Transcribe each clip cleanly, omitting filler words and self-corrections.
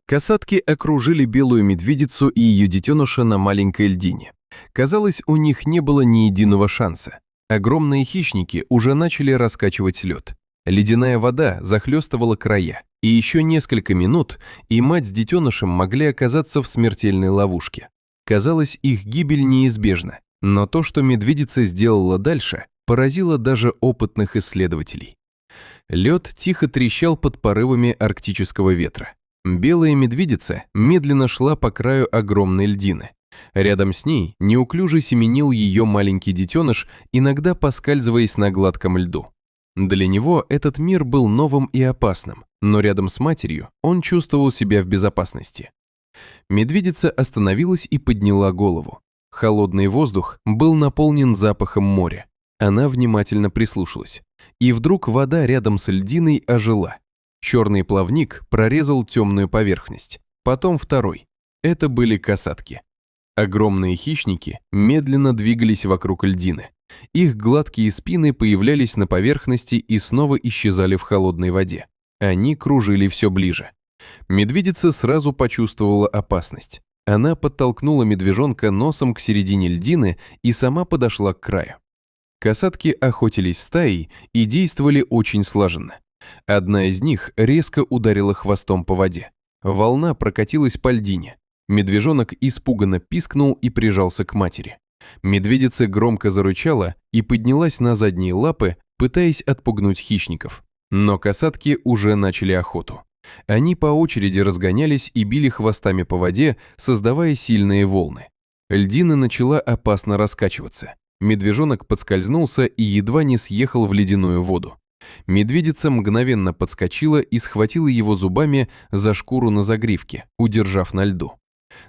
Касатки окружили белую медведицу и ее детеныша на маленькой льдине. Казалось, у них не было ни единого шанса. Огромные хищники уже начали раскачивать лед. Ледяная вода захлестывала края, и еще несколько минут, и мать с детенышем могли оказаться в смертельной ловушке. Казалось, их гибель неизбежна, но то, что медведица сделала дальше, поразило даже опытных исследователей. Лед тихо трещал под порывами арктического ветра. Белая медведица медленно шла по краю огромной льдины. Рядом с ней неуклюже семенил ее маленький детеныш, иногда поскальзываясь на гладком льду. Для него этот мир был новым и опасным, но рядом с матерью он чувствовал себя в безопасности. Медведица остановилась и подняла голову. Холодный воздух был наполнен запахом моря. Она внимательно прислушалась. И вдруг вода рядом с льдиной ожила. Черный плавник прорезал темную поверхность. Потом второй. Это были касатки. Огромные хищники медленно двигались вокруг льдины. Их гладкие спины появлялись на поверхности и снова исчезали в холодной воде. Они кружили все ближе. Медведица сразу почувствовала опасность. Она подтолкнула медвежонка носом к середине льдины и сама подошла к краю. Касатки охотились стаей и действовали очень слаженно. Одна из них резко ударила хвостом по воде. Волна прокатилась по льдине. Медвежонок испуганно пискнул и прижался к матери. Медведица громко зарычала и поднялась на задние лапы, пытаясь отпугнуть хищников. Но касатки уже начали охоту. Они по очереди разгонялись и били хвостами по воде, создавая сильные волны. Льдина начала опасно раскачиваться. Медвежонок подскользнулся и едва не съехал в ледяную воду. Медведица мгновенно подскочила и схватила его зубами за шкуру на загривке, удержав на льду.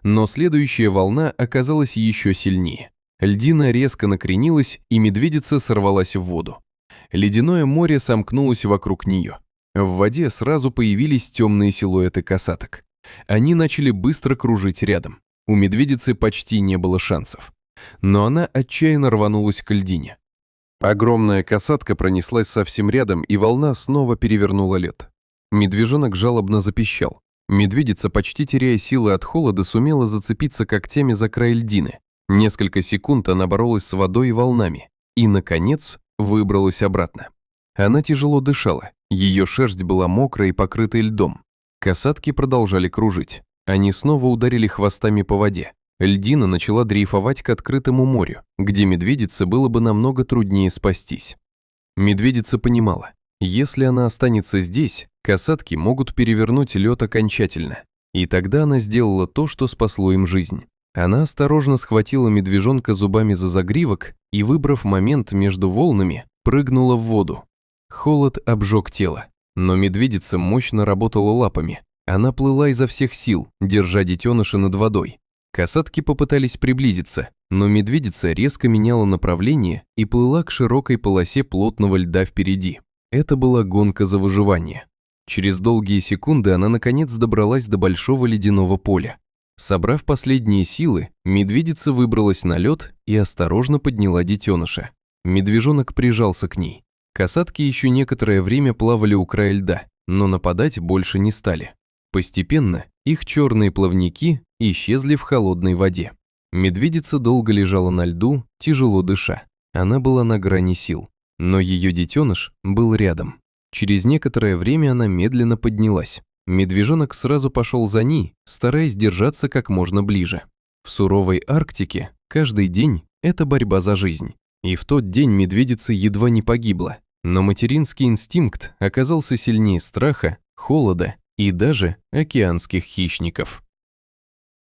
Но следующая волна оказалась еще сильнее. Льдина резко накренилась, и медведица сорвалась в воду. Ледяное море сомкнулось вокруг нее. В воде сразу появились темные силуэты касаток. Они начали быстро кружить рядом. У медведицы почти не было шансов. Но она отчаянно рванулась к льдине. Огромная касатка пронеслась совсем рядом, и волна снова перевернула лед. Медвежонок жалобно запищал. Медведица, почти теряя силы от холода, сумела зацепиться когтями за край льдины. Несколько секунд она боролась с водой и волнами. И, наконец, выбралась обратно. Она тяжело дышала. Ее шерсть была мокрая и покрытой льдом. Касатки продолжали кружить. Они снова ударили хвостами по воде. Льдина начала дрейфовать к открытому морю, где медведице было бы намного труднее спастись. Медведица понимала, если она останется здесь, касатки могут перевернуть лед окончательно. И тогда она сделала то, что спасло им жизнь. Она осторожно схватила медвежонка зубами за загривок и, выбрав момент между волнами, прыгнула в воду. Холод обжег тело, но медведица мощно работала лапами. Она плыла изо всех сил, держа детеныша над водой. Касатки попытались приблизиться, но медведица резко меняла направление и плыла к широкой полосе плотного льда впереди. Это была гонка за выживание. Через долгие секунды она наконец добралась до большого ледяного поля. Собрав последние силы, медведица выбралась на лед и осторожно подняла детеныша. Медвежонок прижался к ней. Касатки еще некоторое время плавали у края льда, но нападать больше не стали. Постепенно их черные плавники исчезли в холодной воде. Медведица долго лежала на льду, тяжело дыша. Она была на грани сил, но ее детеныш был рядом. Через некоторое время она медленно поднялась. Медвежонок сразу пошел за ней, стараясь держаться как можно ближе. В суровой Арктике каждый день – это борьба за жизнь. И в тот день медведица едва не погибла. Но материнский инстинкт оказался сильнее страха, холода и даже океанских хищников.